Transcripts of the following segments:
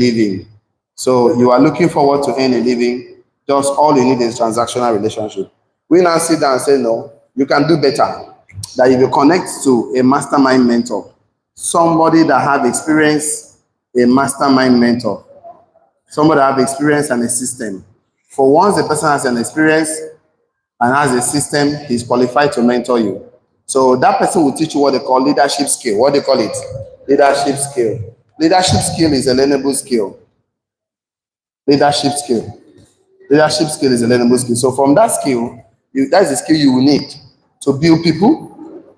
living. So you are looking forward to earn a living, just all you need is transactional relationship. We now sit down and say, no, you can do better. That if you connect to a mastermind mentor, somebody that have experience, a mastermind mentor, somebody that have experience and a system. For once the person has an experience and has a system, he's qualified to mentor you. So that person will teach you what they call leadership skill. What they call it? Leadership skill. Leadership skill is a learnable skill. Leadership skill. Leadership skill is a learnable skill. So from that skill, that's the skill you will need to build people.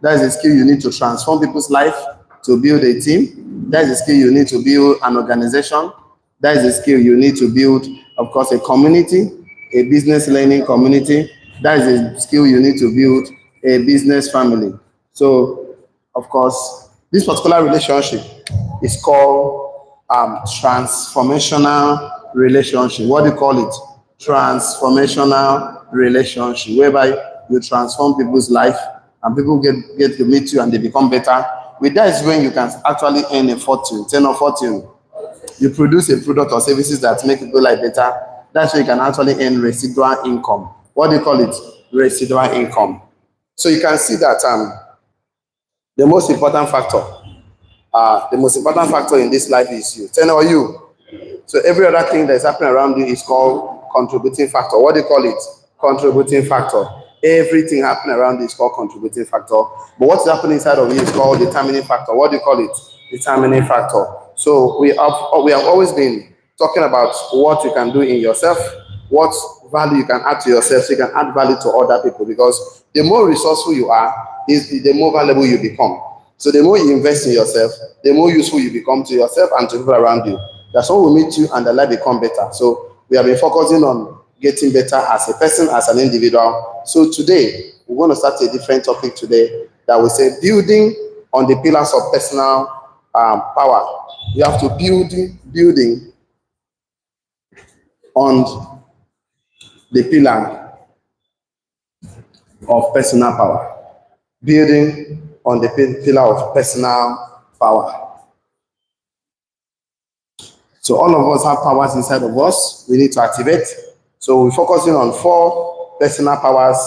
That is the skill you need to transform people's life, to build a team. That is the skill you need to build an organization. That is the skill you need to build, of course, a community, a business learning community. That is the skill you need to build a business family. So, of course, this particular relationship is called transformational relationship. What do you call it? Transformational relationship, whereby you transform people's life and people get to meet you and they become better. With that is when you can actually earn a fortune, 10 or fortune. You produce a product or services that make people life better. That's where you can actually earn residual income. What do you call it? Residual income. So you can see that the most important factor in this life is you. 10 or you. So every other thing that is happening around you is called contributing factor. What do you call it? Contributing factor. Everything happening around you is called contributing factor. But what's happening inside of you is called determining factor. What do you call it? Determining factor. So we have always been talking about what you can do in yourself, what value you can add to yourself, so you can add value to other people. Because the more resourceful you are, the more valuable you become. So the more you invest in yourself, the more useful you become to yourself and to people around you. That's when we meet you and the life become better. So we have been focusing on getting better as a person, as an individual. So today, we're going to start a different topic today that we say building on the pillars of personal power. You have to building on the pillar of personal power. Building on the pillar of personal power. So all of us have powers inside of us we need to activate. So we're focusing on 4 personal powers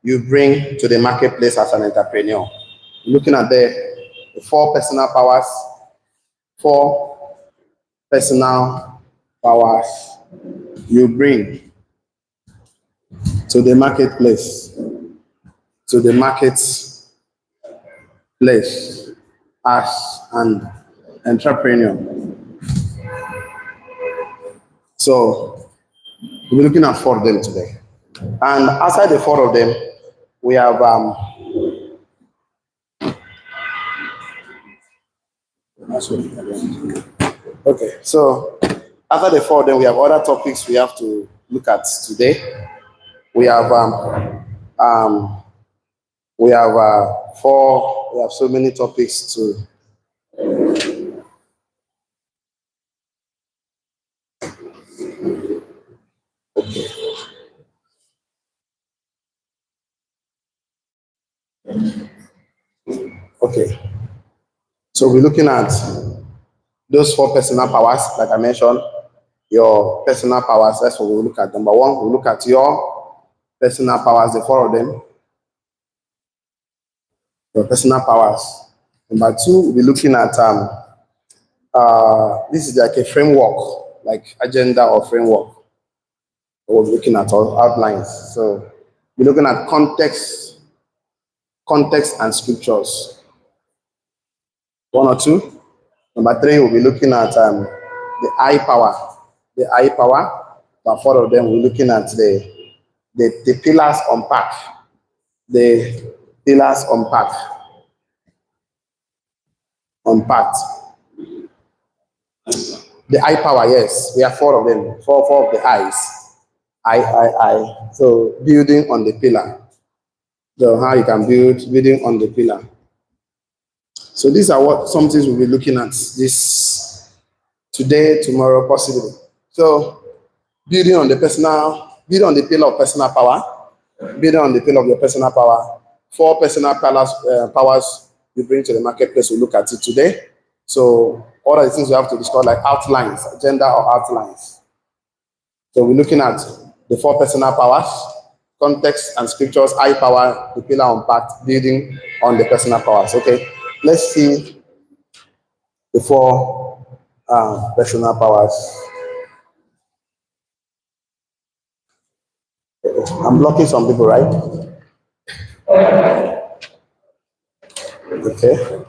you bring to the marketplace as an entrepreneur. Looking at the 4 personal powers, 4 personal powers you bring to the marketplace, as an entrepreneur. So we'll be looking at 4 of them today. And outside the 4 of them, we have okay, so after the 4 of them, we have other topics we have to look at today. We have we have so many topics to okay. So we're looking at those 4 personal powers, like I mentioned, your personal powers. That's what we'll look at. Number 1, we'll look at your personal powers, the 4 of them. Your personal powers. Number 2, we'll be looking at this is like a framework, like agenda or framework. We're looking at all outlines. So we're looking at context and scriptures. 1 or 2. Number 3, we'll be looking at the I power. The I power. About 4 of them, we're looking at the pillars unpack. The pillars unpacked. The I power, yes. We have 4 of them. 4 of the I's. I. So building on the pillar. So how you can building on the pillar. So these are some things we'll be looking at this today, tomorrow, possibly. So building on the pillar of personal power, building on the pillar of your personal power. 4 personal powers you bring to the marketplace. We'll look at it today. So What are the things we have to discuss, like outlines, agenda or outlines? So we're looking at the 4 personal powers, context and scriptures, high power, the pillar unpacked, building on the personal powers. Okay, let's see the 4 personal powers. I'm blocking some people, right? Okay.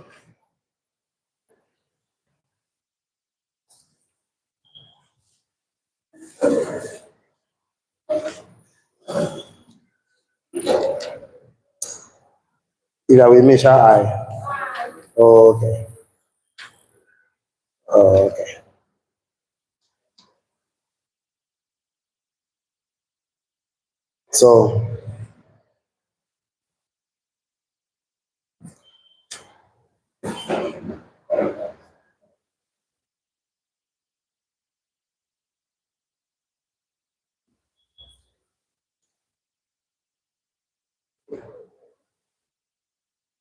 If I will make sure I. Okay. Okay. So,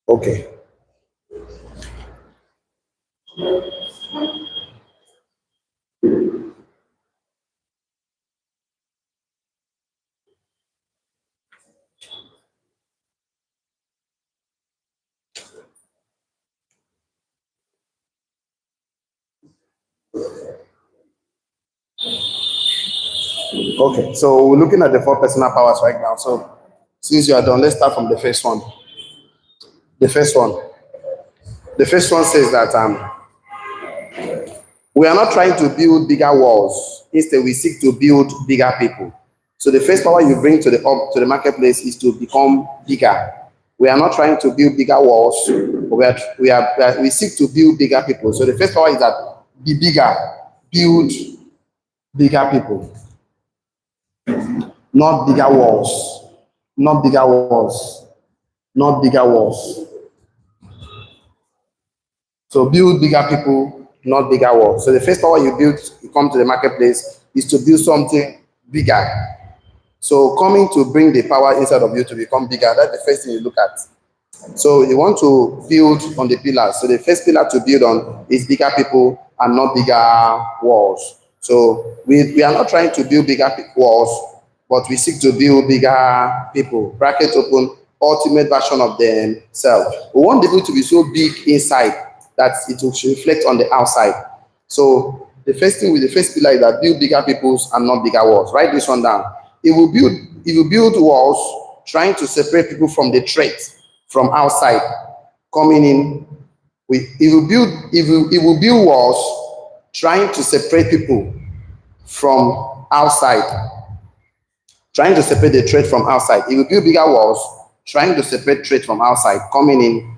okay. Okay. So we're looking at the 4 personal powers right now. So since you are done, let's start from the first one. The first one. The first one says that we are not trying to build bigger walls. Instead, we seek to build bigger people. So the first power you bring to the marketplace is to become bigger. We are not trying to build bigger walls. We seek to build bigger people. So the first power is that be bigger, build bigger people, not bigger walls, not bigger walls, not bigger walls. So build bigger people, not bigger walls. So the first power you build, you come to the marketplace, is to build something bigger. So coming to bring the power inside of you to become bigger, that's the first thing you look at. So you want to build on the pillars. So the first pillar to build on is bigger people and not bigger walls. So we are not trying to build bigger walls, but we seek to build bigger people. Bracket open, ultimate version of themselves. We want people to be so big inside that it will reflect on the outside. So the first thing with the first pillar is that build bigger peoples and not bigger walls. Write this one down. If you build walls trying to separate people from the threat from outside coming in, it will build walls trying to separate people from outside, trying to separate the threat from outside. It will build bigger walls trying to separate threat from outside coming in.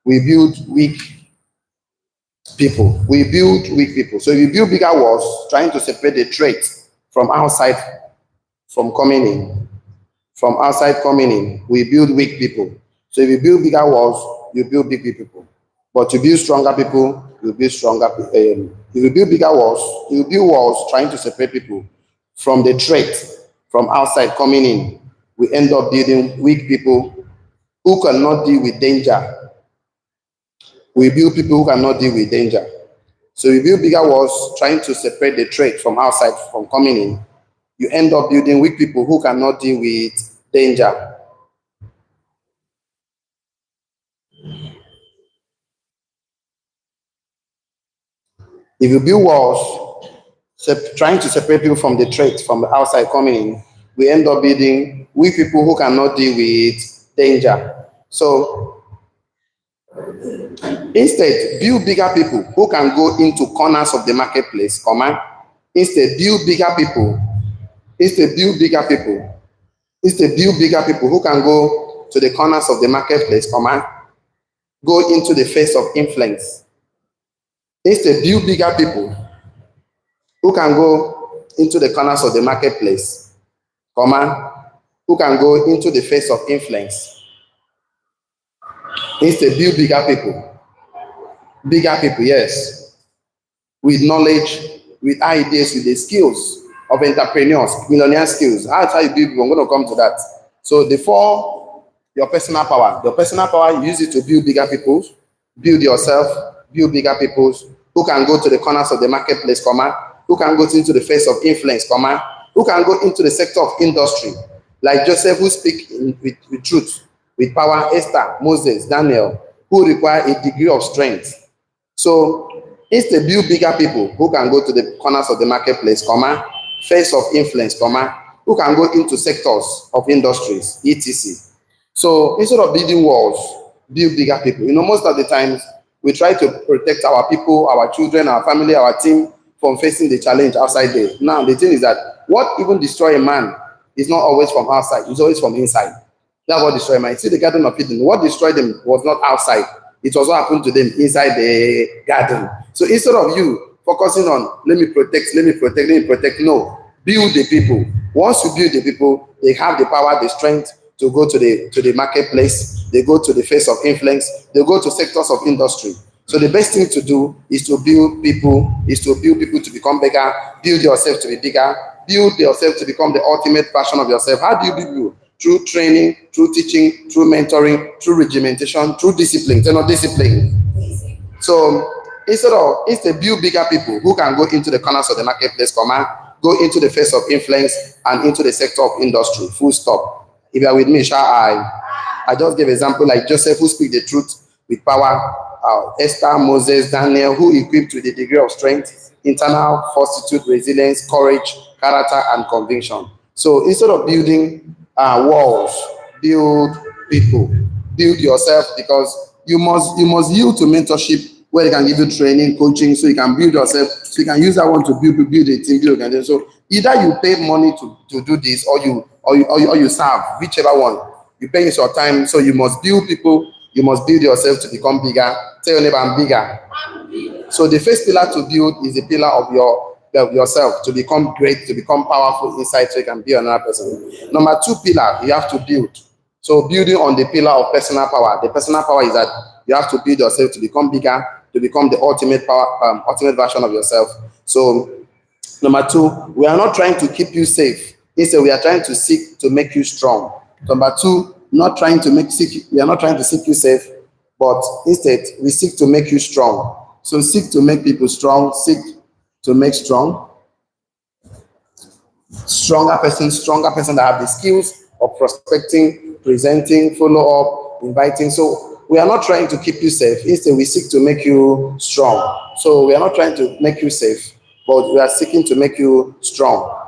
We build weak people. We build weak people. So we build bigger walls trying to separate the threat from outside from coming in. From outside coming in, we build weak people. So if you build bigger walls, you build big people. But to build stronger people, you build stronger people. If you build bigger walls, you build walls trying to separate people from the threat from outside coming in. We end up building weak people who cannot deal with danger. We build people who cannot deal with danger. So we build bigger walls trying to separate the threat from outside from coming in. You end up building weak people who cannot deal with danger. If you build walls trying to separate people from the threat from the outside coming in, we end up building weak people who cannot deal with danger. So instead, build bigger people who can go into corners of the marketplace. Instead, build bigger people. Instead, build bigger people. Instead, build bigger people who can go to the corners of the marketplace. Go into the face of influence. Instead, build bigger people who can go into the corners of the marketplace, who can go into the face of influence. Instead, build bigger people. Bigger people, yes. With knowledge, with ideas, with the skills of entrepreneurs, millionaire skills. That's how you build people. I'm going to come to that. So your personal power. Your personal power, you use it to build bigger people, build yourself, build bigger people, who can go to the corners of the marketplace, who can go into the face of influence, who can go into the sector of industry, like Joseph, who speak with truth, with power, Esther, Moses, Daniel, who require a degree of strength. So instead, build bigger people who can go to the corners of the marketplace, face of influence, who can go into sectors of industries, etc. So instead of building walls, build bigger people. Most of the times we try to protect our people, our children, our family, our team from facing the challenge outside there. Now, the thing is that what even destroy a man is not always from outside, it's always from inside. That's what destroyed a man. See the Garden of Eden, what destroyed them was not outside. It was what happened to them inside the garden. So instead of you focusing on, let me protect, no, build the people. Once you build the people, they have the power, the strength to go to the marketplace, they go to the face of influence, they go to sectors of industry. So the best thing to do is to build people, to become bigger, build yourself to be bigger, build yourself to become the ultimate version of yourself. How do you build you? Through training, through teaching, through mentoring, through regimentation, through discipline. They're not discipline. So instead build bigger people who can go into the corners of the marketplace, go into the face of influence and into the sector of industry. Full stop. If you are with me, I just gave example like Joseph, who speak the truth with power, Esther, Moses, Daniel, who equipped with a degree of strength, internal fortitude, resilience, courage, character, and conviction. So instead of building walls, build people, build yourself, because you must yield to mentorship where they can give you training, coaching, so you can build yourself, so you can use that one to build a team, build organization. So either you pay money to do this, or you serve, whichever one. You pay your time, so you must build people, you must build yourself to become bigger. Tell your neighbor, I'm bigger. So the first pillar to build is the pillar of yourself, to become great, to become powerful inside, so you can be another person. Number 2 pillar, you have to build. So building on the pillar of personal power. The personal power is that you have to build yourself to become bigger, to become the ultimate power, ultimate version of yourself. So number 2, we are not trying to keep you safe. Instead, we are trying to seek to make you strong. Number 2, we are not trying to seek you safe, but instead we seek to make you strong. So seek to make people strong, seek to make strong. Stronger person that have the skills of prospecting, presenting, follow up, inviting. So we are not trying to keep you safe. Instead, we seek to make you strong. So we are not trying to make you safe, but we are seeking to make you strong.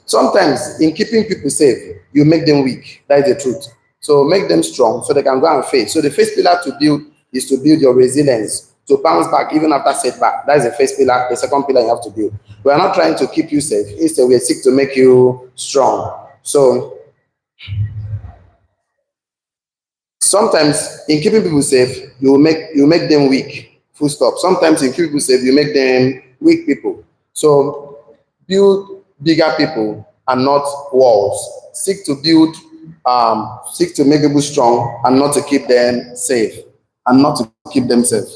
Sometimes in keeping people safe, you make them weak. That is the truth. So make them strong so they can go and face. So the first pillar to build is to build your resilience, to bounce back even after setback. That is the first pillar. The second pillar you have to build. We are not trying to keep you safe. Instead, we seek to make you strong. So sometimes in keeping people safe, you make them weak. Full stop. Sometimes in keeping people safe, you make them weak people. So build bigger people and not walls. Seek to make people strong and not to keep them safe. And not to keep them safe.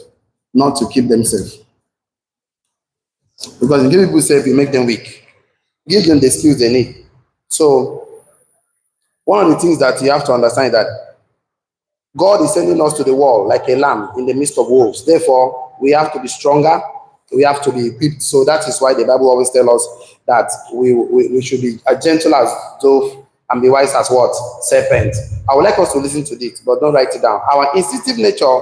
Not to keep them safe. Because in keeping people safe, you make them weak. Give them the skills they need. So one of the things that you have to understand is that God is sending us to the world like a lamb in the midst of wolves. Therefore, we have to be stronger. We have to be equipped. So that is why the Bible always tells us that we should be as gentle as dove and be wise as what? Serpent. I would like us to listen to this, but don't write it down. Our instinctive nature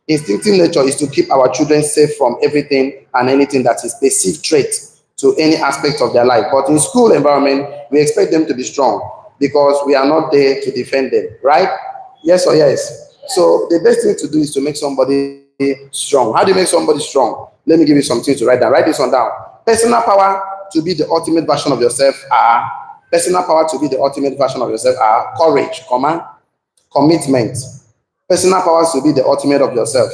is to keep our children safe from everything and anything that is perceived threat to any aspect of their life. But in school environment, we expect them to be strong because we are not there to defend them, right? Yes or yes? So the best thing to do is to make somebody strong. How do you make somebody strong? Let me give you something to write down. Write this one down. Personal power to be the ultimate version of yourself are courage, commitment. Personal powers to be the ultimate of yourself.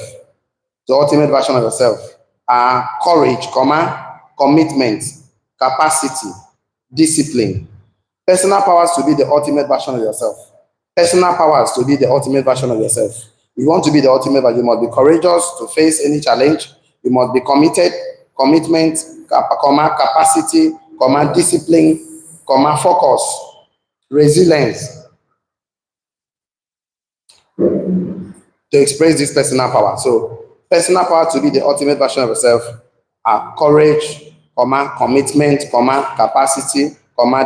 The ultimate version of yourself are courage, commitment, capacity, discipline. Personal powers to be the ultimate version of yourself. Personal powers to be the ultimate version of yourself. If you want to be the ultimate version, you must be courageous to face any challenge. You must be committed, commitment, capacity, discipline, focus, resilience to express this personal power. So Personal power to be the ultimate version of yourself are courage, commitment, capacity,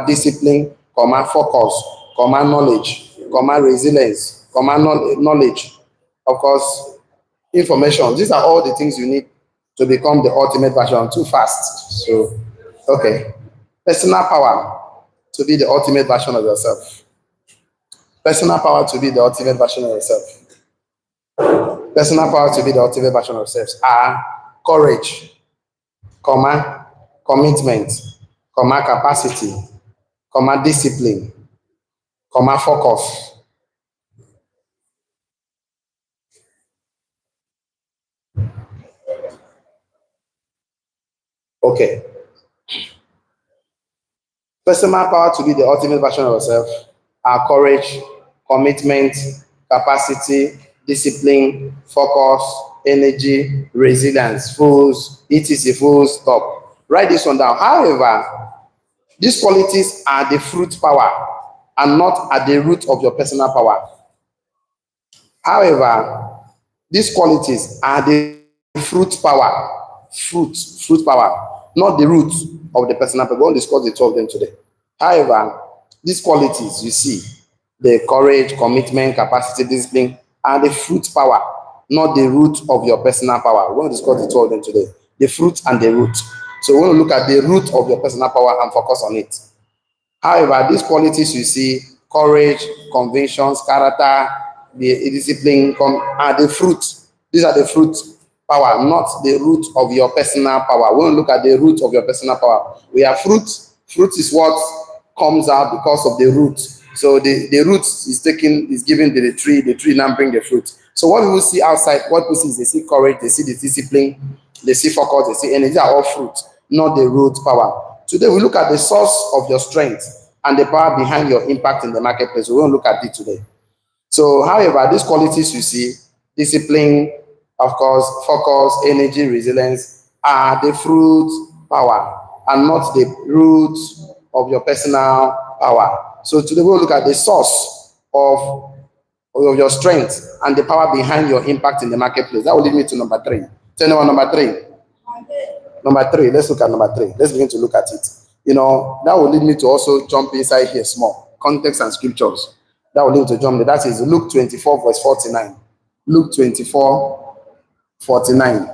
discipline, focus, knowledge, resilience, knowledge. Of course, information. These are all the things you need to become the ultimate version. Too fast. So, okay. Personal power to be the ultimate version of yourself. Personal power to be the ultimate version of yourself. Personal power to be the ultimate version of yourself are courage, commitment, capacity, discipline, focus. Okay. Personal power to be the ultimate version of yourself are courage, commitment, capacity, discipline, focus, energy, resilience, fools, etc. Full stop. Write this one down. However, these qualities are the fruit power and not at the root of your personal power. However, these qualities are the fruit power, fruit power, not the root of the personal power. We won't discuss the two of them today. However, these qualities you see, the courage, commitment, capacity, discipline, are the fruit power, not the root of your personal power. We won't discuss the two of them today. The fruit and the root. So we want to look at the root of your personal power and focus on it. However, these qualities you see, courage, convictions, character, the discipline, are the fruit. These are the fruit power, not the root of your personal power. We want to look at the root of your personal power. We have fruit. Fruit is what comes out because of the root. So the root is given to the tree now bring the fruit. So what people see outside, what people see is they see courage, they see the discipline, they see focus, they see energy. These are all fruit, not the root power. Today we look at the source of your strength and the power behind your impact in the marketplace. We won't look at it today. So, however, these qualities you see, discipline, of course, focus, energy, resilience, are the fruit power and not the root of your personal power. So today we'll look at the source of your strength and the power behind your impact in the marketplace. That will lead me to number 3. Tell me what number 3. Number 3. Let's look at number 3. Let's begin to look at it. That will lead me to also jump inside here small. Context and scriptures. That will lead to jump there. That is Luke 24, verse 49. Luke 24, 49.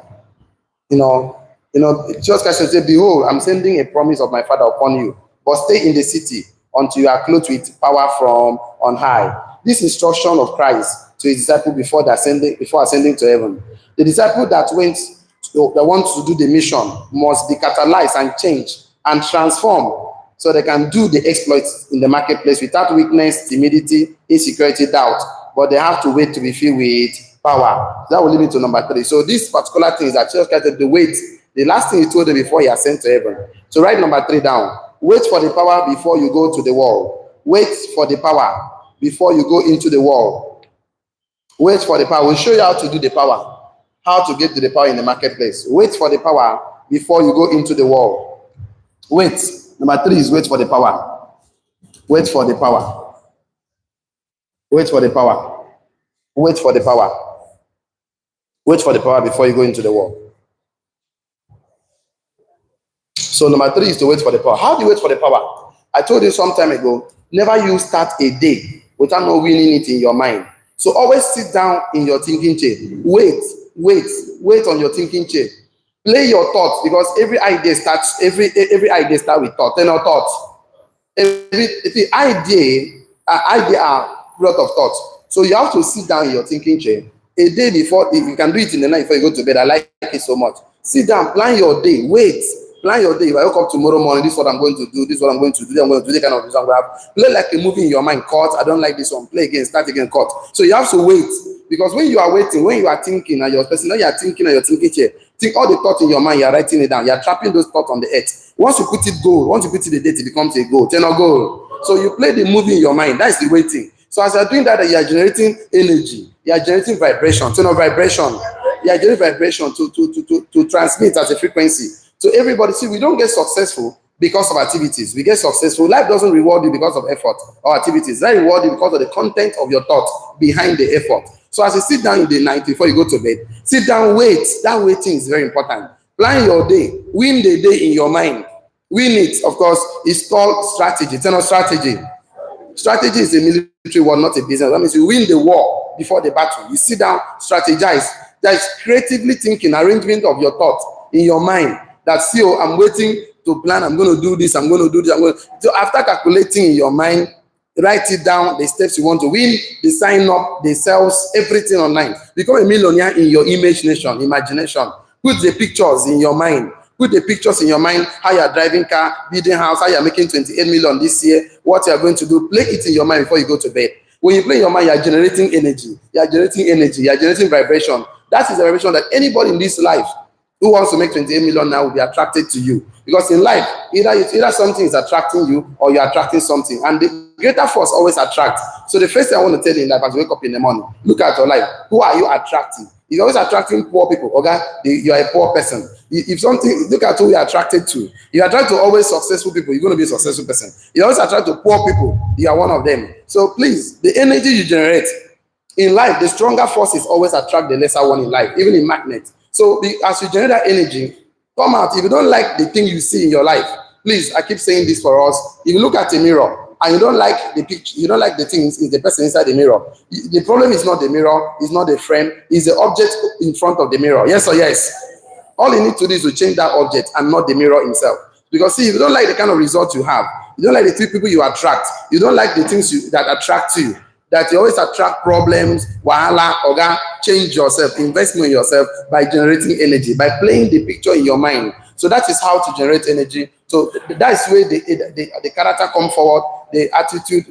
Jesus Christ said, behold, I'm sending a promise of my Father upon you, but stay in the city until you are clothed with power from on high. This instruction of Christ to his disciple before ascending to heaven. The disciple that wants to do the mission must be catalyzed and change and transform so they can do the exploits in the marketplace without weakness, timidity, insecurity, doubt. But they have to wait to be filled with power. That will lead me to number 3. So this particular thing is that Jesus Christ said the wait. The last thing he told them before he ascended to heaven. So write number 3 down. Wait for the power before you go to the world. Wait for the power before you go into the world. Wait for the power. We'll show you how to do the power. How to get to the power in the marketplace. Wait for the power before you go into the world. Wait. Number 3 is wait for the power. Wait for the power. Wait for the power. Wait for the power. Wait for the power before you go into the world. So number 3 is to wait for the power. How do you wait for the power? I told you some time ago, never you start a day without not winning it in your mind. So always sit down in your thinking chair. Wait on your thinking chair. Play your thoughts, because every idea starts with thought. Then our thoughts. Every idea are a lot of thoughts. So you have to sit down in your thinking chair a day before. If you can do it in the night before you go to bed, I like it so much. Sit down, plan your day. Plan your day. If I wake up tomorrow morning, this is what I'm going to do. This is what I'm going to do. I'm going to do this kind of this. I'm going to have. Play like a movie in your mind. Cut. I don't like this one. Play again. Start again. Cut. So you have to wait, because when you are waiting, when you are thinking, and your person, now you are thinking and you're thinking chair. Think all the thoughts in your mind. You are writing it down. You are trapping those thoughts on the earth. Once you put it goal, once you put it the date, it becomes a goal. Then a goal. So you play the movie in your mind. That is the waiting. So as you are doing that, you are generating energy. You are generating vibration. So no vibration. You are generating vibration to transmit as a frequency. So everybody, see, we don't get successful because of activities. We get successful. Life doesn't reward you because of effort or activities. Life rewards you because of the content of your thought behind the effort. So as you sit down in the night before you go to bed, sit down, wait. That waiting is very important. Plan your day. Win the day in your mind. Win it, of course, it's called strategy. It's not strategy. Strategy is a military war, not a business. That means you win the war before the battle. You sit down, strategize. That is creatively thinking, arrangement of your thoughts in your mind. That, see, oh, I'm waiting to plan. I'm going to do this. I'm going to do this. So after calculating in your mind, write it down, the steps you want to win, the sign up, the sales, everything online. Become a millionaire in your imagination. Put the pictures in your mind. Put the pictures in your mind, how you are driving car, building house, how you are making 28 million this year, what you are going to do. Play it in your mind before you go to bed. When you play in your mind, you are generating energy. You are generating energy. You are generating vibration. That is the vibration that anybody in this life who wants to make 28 million now will be attracted to you. Because in life, either something is attracting you or you're attracting something. And the greater force always attracts. So the first thing I want to tell you in life as you wake up in the morning, look at your life. Who are you attracting? If you're always attracting poor people, okay, you are a poor person. If something, look at who you're attracted to. If you attract to always successful people, you're going to be a successful person. If you always attract to poor people, you are one of them. So please, the energy you generate in life, the stronger forces always attract the lesser one in life, even in magnets. So as you generate that energy, come out. If you don't like the thing you see in your life, please, I keep saying this for us. If you look at a mirror and you don't like the picture, you don't like the things in the person inside the mirror, the problem is not the mirror, it's not the frame, it's the object in front of the mirror. Yes or yes? All you need to do is to change that object and not the mirror himself. Because see, if you don't like the kind of results you have, you don't like the people you attract, you don't like the things that attract you, that you always attract problems, wahala, oga, change yourself, invest in yourself by generating energy, by playing the picture in your mind. So that is how to generate energy. So that's where the character come forward, the attitude,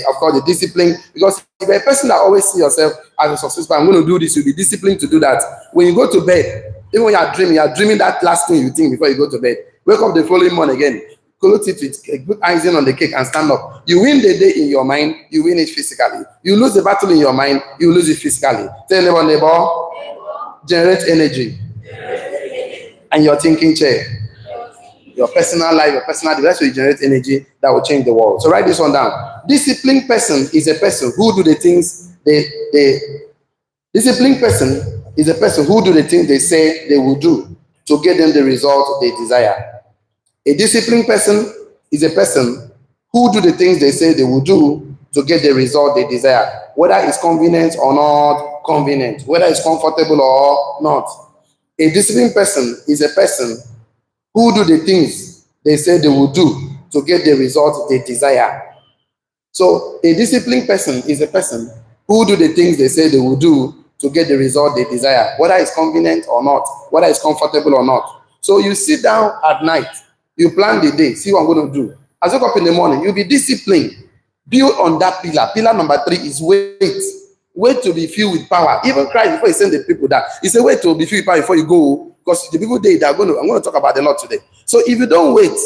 of course, the discipline. Because if you're a person that always see yourself as a successful, I'm going to do this, you'll be disciplined to do that. When you go to bed, even when you are dreaming that last thing you think before you go to bed. Wake up the following morning again, close it with, put icing on the cake and stand up. You win the day in your mind, you win it physically. You lose the battle in your mind, you lose it physically. Tell neighbor, generate energy. And your thinking chair. Your personal life, your personal device will generate energy that will change the world. So write this one down. Disciplined person is a person who do the things disciplined person is a person who do the things they say they will do to get them the result they desire. A disciplined person is a person who do the things they say they will do to get the result they desire, whether it's convenient or not convenient, whether it's comfortable or not. A disciplined person is a person who do the things they say they will do to get the result they desire. So a disciplined person is a person who do the things they say they will do to get the result they desire, whether it's convenient or not, whether it's comfortable or not. So you sit down at night, you plan the day, see what I'm going to do. As you wake up in the morning, you'll be disciplined. Build on that pillar. Pillar number 3 is wait. Wait to be filled with power. Even Christ, before he sent the people that, he said, wait to be filled with power before you go. Because the people they are going to, I'm going to talk about a lot today. So if you don't wait,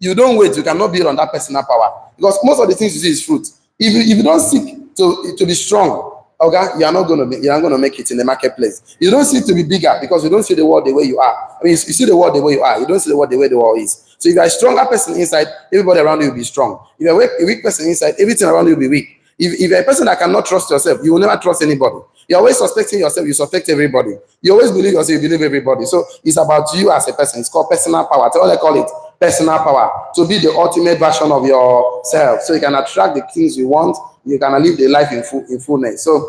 you cannot build on that personal power. Because most of the things you see is fruit. If you don't seek to be strong, okay, you're not going to make it in the marketplace. You don't seek to be bigger because you don't see the world the way you are. I mean, you see the world the way you are. You don't see the world the way the world is. So if you're a stronger person inside, everybody around you will be strong. If you're a weak person inside, everything around you will be weak. If you're a person that cannot trust yourself, you will never trust anybody. You're always suspecting yourself, you suspect everybody. You always believe yourself, you believe everybody. So it's about you as a person. It's called personal power. That's what I call it, personal power. To be the ultimate version of yourself. So you can attract the things you want. You can live the life in fullness. So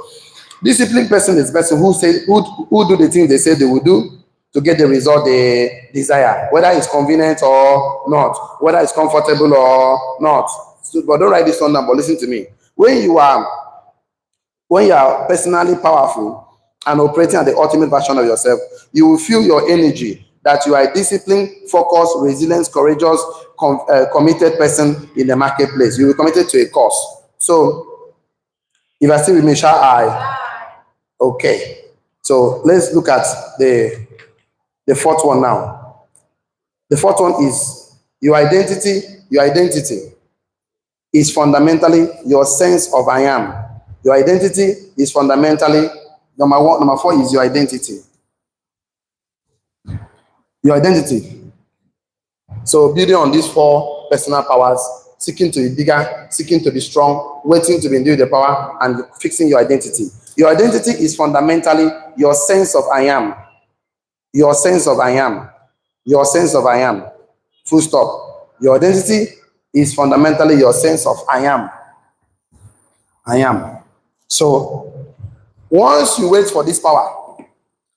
disciplined person is a person who do the things they say they will do to get the result they desire, whether it's convenient or not, whether it's comfortable or not. So, but don't write this one down, but listen to me. When you are personally powerful and operating at the ultimate version of yourself, you will feel your energy that you are a disciplined, focused, resilient, courageous, committed person in the marketplace. You will be committed to a cause. So, if I still with me, shall I? Okay. So let's look at the fourth one now. The fourth one is your identity. Your identity is fundamentally your sense of I am. Your identity is fundamentally, number 4 is your identity. Your identity. So building on these 4 personal powers, seeking to be bigger, seeking to be strong, waiting to be endued with the power, and fixing your identity. Your identity is fundamentally your sense of I am. Your sense of I am. Your sense of I am. Full stop. Your identity is fundamentally your sense of I am. I am. So once you wait for this power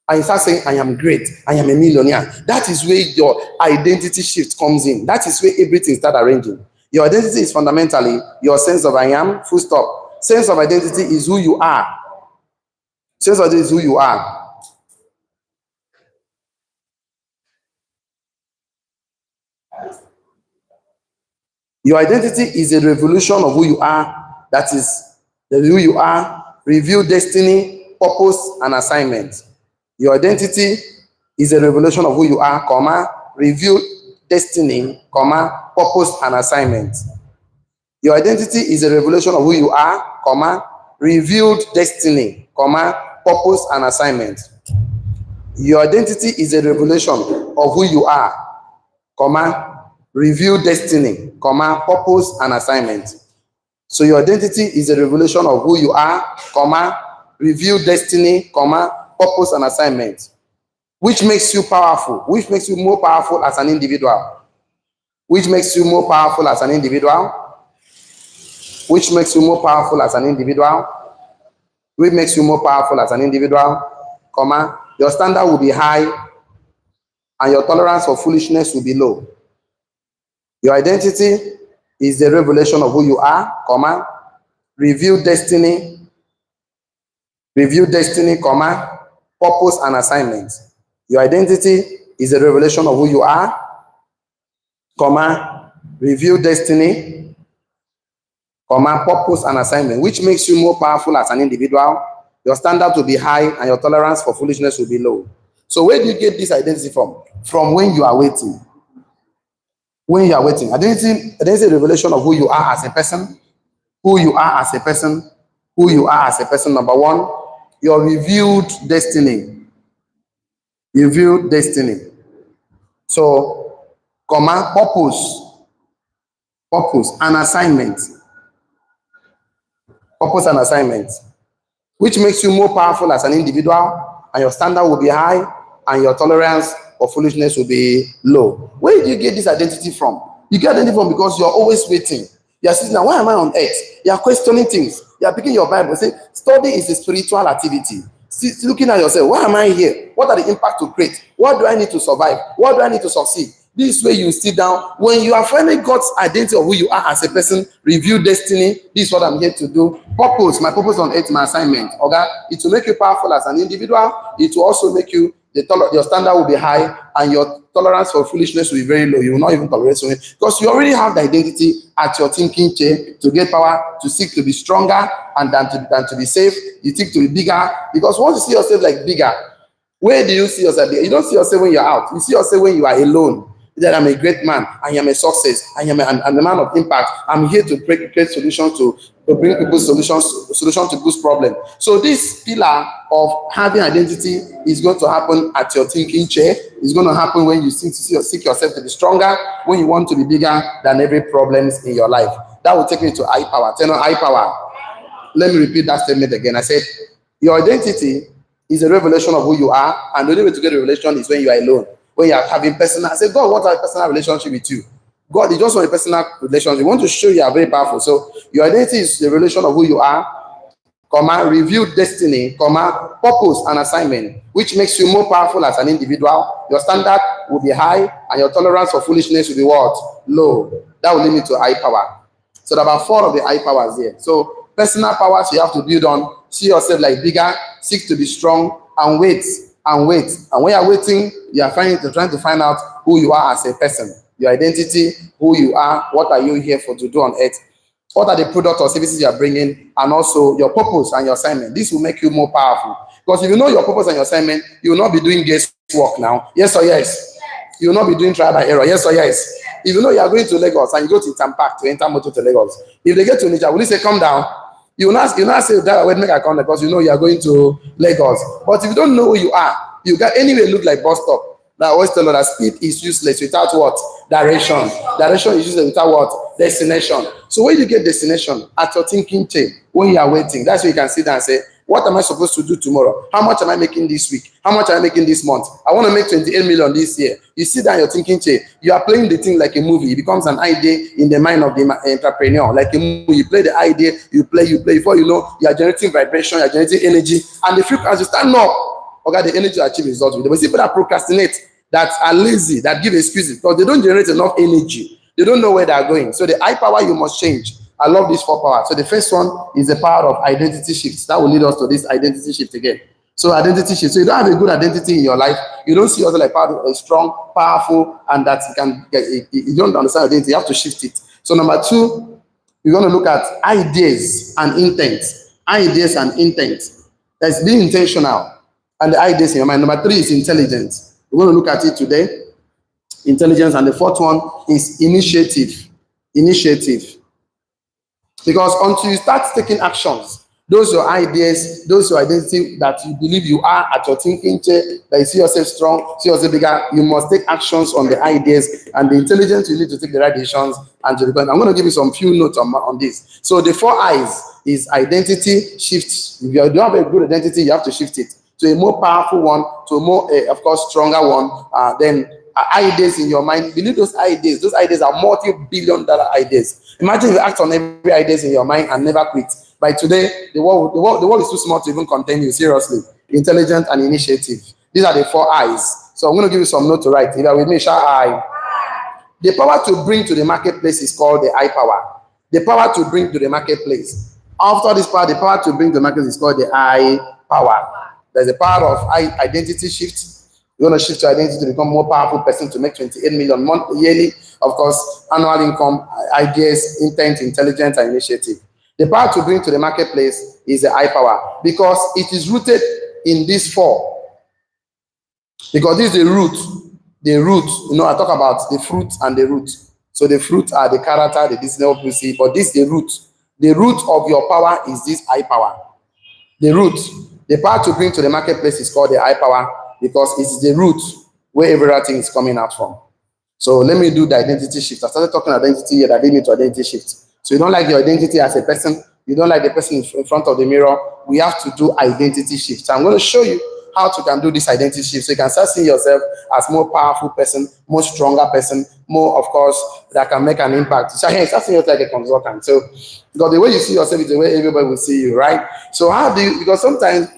and you start saying, I am great, I am a millionaire, that is where your identity shift comes in. That is where everything starts arranging. Your identity is fundamentally your sense of I am. Full stop. Sense of identity is who you are. Sense of identity is who you are. Your identity is a revolution of who you are. That is who you are, reveal destiny, purpose, and assignment. Your identity is a revelation of who you are, comma, reveal destiny, comma, purpose, and assignment. Your identity is a revelation of who you are, comma, revealed destiny, comma, purpose, and assignment. Your identity is a revelation of who you are, comma, reveal destiny, comma, purpose, and assignment. So your identity is a revelation of who you are, comma, reveal destiny, comma, purpose, and assignment. Which makes you powerful, which makes you more powerful as an individual. Which makes you more powerful as an individual. Which makes you more powerful as an individual. Which makes you more powerful as an individual, comma, your standard will be high and your tolerance for foolishness will be low. Your identity is the revelation of who you are, comma, reveal destiny, comma, purpose and assignment. Your identity is a revelation of who you are, comma, reveal destiny, comma, purpose and assignment, which makes you more powerful as an individual. Your standard will be high and your tolerance for foolishness will be low. So where do you get this identity from? From when you are waiting. When you are waiting. Identity is a revelation of who you are as a person. Who you are as a person. Who you are as a person, number one. Your revealed destiny. Revealed destiny. So, comma, purpose. Purpose and assignment. Purpose and assignment. Which makes you more powerful as an individual, and your standard will be high, and your tolerance for foolishness will be low. Where do you get this identity from? You get identity from because you're always waiting. You're sitting there, why am I on earth? You're questioning things. You're picking your Bible, saying, study is a spiritual activity. Looking at yourself, why am I here? What are the impacts to create? What do I need to survive? What do I need to succeed? This way you sit down. When you have finally got identity of who you are as a person, review destiny, this is what I'm here to do. Purpose, my purpose on earth, my assignment. Okay? It will make you powerful as an individual. It will also make you, your standard will be high and your tolerance for foolishness will be very low. You will not even tolerate it because you already have the identity at your thinking chair to get power, to seek to be stronger and than to be safe. You seek to be bigger because once you see yourself like bigger, where do you see yourself? You don't see yourself when you're out. You see yourself when you are alone. That I'm a great man, I am a success, I'm a man of impact. I'm here to create solutions to bring people solutions to boost problem. So this pillar of having identity is going to happen at your thinking chair. It's going to happen when you seek yourself to be stronger, when you want to be bigger than every problems in your life. That will take me to high power. Tell me high power. Let me repeat that statement again. I said, your identity is a revelation of who you are, and the only way to get a revelation is when you are alone. When you are having personal, I say, God wants a personal relationship with you. God, He just wants a personal relationship. He wants to show you are very powerful. So your identity is the relation of who you are, comma, revealed destiny, comma, purpose and assignment, which makes you more powerful as an individual. Your standard will be high and your tolerance for foolishness will be what? Low. That will lead me to high power. So there are about 4 of the high powers here. So personal powers you have to build on. See yourself like bigger, seek to be strong, and wait. And wait. And when you're waiting, you're trying to find out who you are as a person, your identity, who you are, what are you here for to do on earth, what are the products or services you are bringing, and also your purpose and your assignment. This will make you more powerful. Because if you know your purpose and your assignment, you will not be doing guesswork now. Yes or yes? You will not be doing trial by error. Yes or yes? If you know you are going to Lagos and you go to Tampak to enter motor to Lagos, if they get to Niger, will you say, come down? You will not say that wait, make I come because you know you are going to Lagos. But if you don't know who you are, you can anyway look like bus stop. Now I always tell you that speed is useless without what? Direction. Direction is useless without what? Destination. So when you get destination at your thinking chain, when you are waiting, that's where you can sit down and say, What am I supposed to do tomorrow? How much am I making this week? How much am I making this month? I want to make 28 million this year. You sit down, you're thinking, you are playing the thing like a movie. It becomes an idea in the mind of the entrepreneur. Like a movie, you play the idea, you play. Before you know, you are generating vibration, you are generating energy, and the frequency stand up. Okay, the energy to achieve results with them. But people that procrastinate, that are lazy, that give excuses because they don't generate enough energy. They don't know where they are going. So the high power you must change. I love these 4 powers. So the first one is the power of identity shift. That will lead us to this identity shift again. So identity shift. So you don't have a good identity in your life. You don't see yourself like part of a strong, powerful, and that you don't understand identity. You have to shift it. So number 2, we're going to look at ideas and intent. Ideas and intent. That's being intentional. And the ideas in your mind. Number 3 is intelligence. We're going to look at it today. Intelligence. And the 4th one is initiative. Initiative. Because until you start taking actions, those your ideas, those your identity that you believe you are at your thinking chair, that you see yourself strong, see yourself bigger, you must take actions on the ideas and the intelligence. You need to take the right decisions and to depend. I'm going to give you some few notes on this. So the 4 I's is identity shift. If you don't have a good identity, you have to shift it to a more powerful one, to a more, of course, stronger one. Then ideas in your mind. Believe those ideas. Those ideas are multi-billion-dollar ideas. Imagine you act on every ideas in your mind and never quit. By today, the world is too small to even contain you. Seriously, intelligent and initiative. These are the 4 I's. So I'm going to give you some notes to write. If you're with me, shout I. The power to bring to the marketplace is called the I power. The power to bring to the marketplace. After this power, the power to bring to the market is called the I power. There's a power of identity shift. You want to shift your identity to become a more powerful person to make 28 million yearly, of course, annual income, ideas, intent, intelligence, and initiative. The power to bring to the marketplace is the I power because it is rooted in these 4. Because this is the root. The root, I talk about the fruit and the root. So the fruit are the character, the discipline, but this is the root. The root of your power is this I power. The root. The power to bring to the marketplace is called the I power, because it's the root where everything is coming out from. So let me do the identity shift. I started talking identity here, that lead me to identity shift. So you don't like your identity as a person, you don't like the person in front of the mirror, we have to do identity shift. So I'm going to show you how to can do this identity shift so you can start seeing yourself as more powerful person, more stronger person, more, of course, that can make an impact. So hey, start seeing yourself like a consultant. So because the way you see yourself is the way everybody will see you, right? So how do you, because sometimes,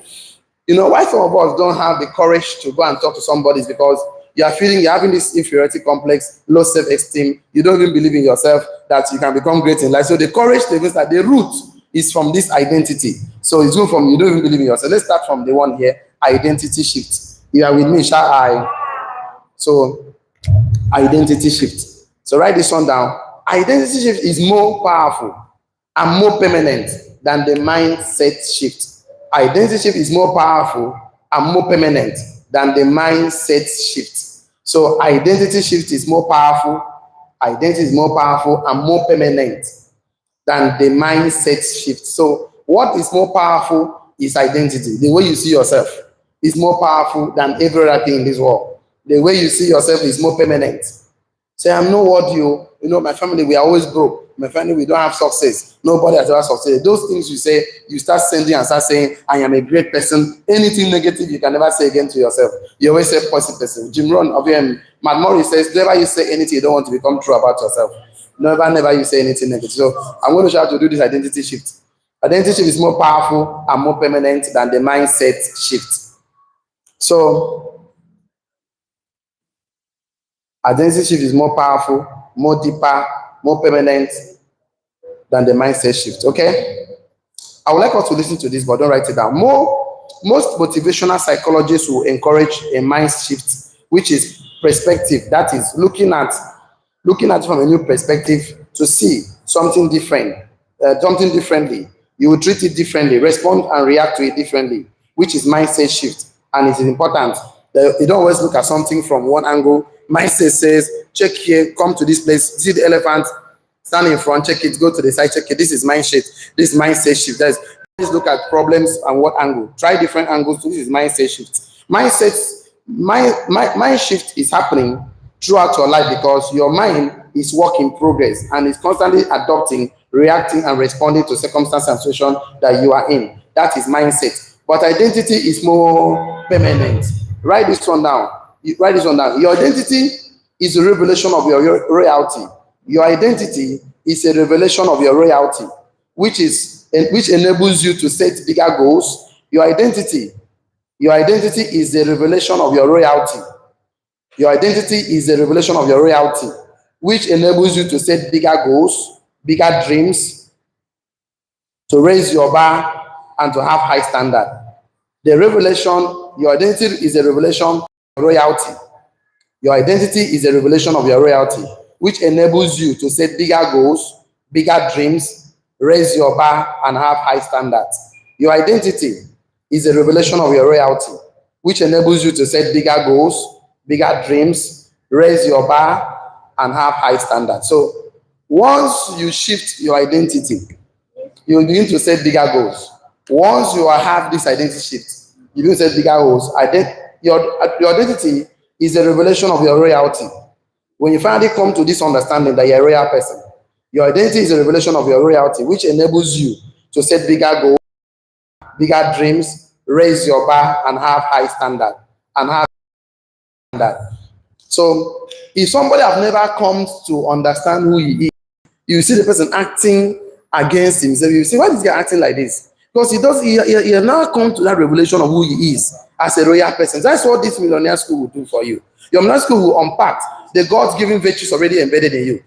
why some of us don't have the courage to go and talk to somebody is because you're having this inferiority complex, low self-esteem. You don't even believe in yourself that you can become great in life. So the courage to even start, the root is from this identity. So it's good from you don't even believe in yourself. Let's start from the one here, identity shift. You are with me, shall I? So identity shift. So write this one down. Identity shift is more powerful and more permanent than the mindset shift. Identity shift is more powerful and more permanent than the mindset shift. So identity shift is more powerful. Identity is more powerful and more permanent than the mindset shift. So what is more powerful is identity. The way you see yourself is more powerful than every other thing in this world. The way you see yourself is more permanent. Say, I'm not what my family, we are always broke. My family, we don't have success. Nobody has ever succeeded. Those things you say, you start sending and start saying, I am a great person. Anything negative, you can never say again to yourself. You always say positive person. Jim Rohn of Matt Morris says, never you say anything you don't want to become true about yourself. Never you say anything negative. So I'm going to try to do this identity shift. Identity shift is more powerful and more permanent than the mindset shift. So identity shift is more powerful, more deeper, more permanent than the mindset shift. Okay? I would like us to listen to this, but don't write it down. Most motivational psychologists will encourage a mind shift, which is perspective. That is looking at it from a new perspective to see something different, something differently. You will treat it differently, respond and react to it differently, which is mindset shift. And it is important that you don't always look at something from one angle. Mindset says, check here, come to this place, see the elephant, stand in front, check it, go to the side, check it. This is mindset. This is mindset shift. Please look at problems and what angle. Try different angles. This is mindset shift. Mind shift is happening throughout your life because your mind is work in progress and is constantly adopting, reacting, and responding to circumstances and situations that you are in. That is mindset. But identity is more permanent. Write this one down. Write this one down. Your identity is a revelation of your royalty. Your identity is a revelation of your royalty, which enables you to set bigger goals. Your identity is a revelation of your royalty. Your identity is a revelation of your royalty, which enables you to set bigger goals, bigger dreams, to raise your bar, and to have high standard. The revelation, your identity is a revelation of royalty. Your identity is a revelation of your royalty, which enables you to set bigger goals, bigger dreams, raise your bar, and have high standards. Your identity is a revelation of your royalty, which enables you to set bigger goals, bigger dreams, raise your bar, and have high standards. So once you shift your identity, you will begin to set bigger goals. Once you have this identity shift, you begin to set bigger goals. Your identity is a revelation of your royalty. When you finally come to this understanding that you're a royal person, your identity is a revelation of your royalty, which enables you to set bigger goals, bigger dreams, raise your bar, and have high standard. So if somebody have never come to understand who he is, you see the person acting against himself. You say, why is this guy acting like this? Because he now come to that revelation of who he is as a royal person. That's what this millionaire school will do for you. Your millionaire school will unpack the God-given virtues already embedded in you.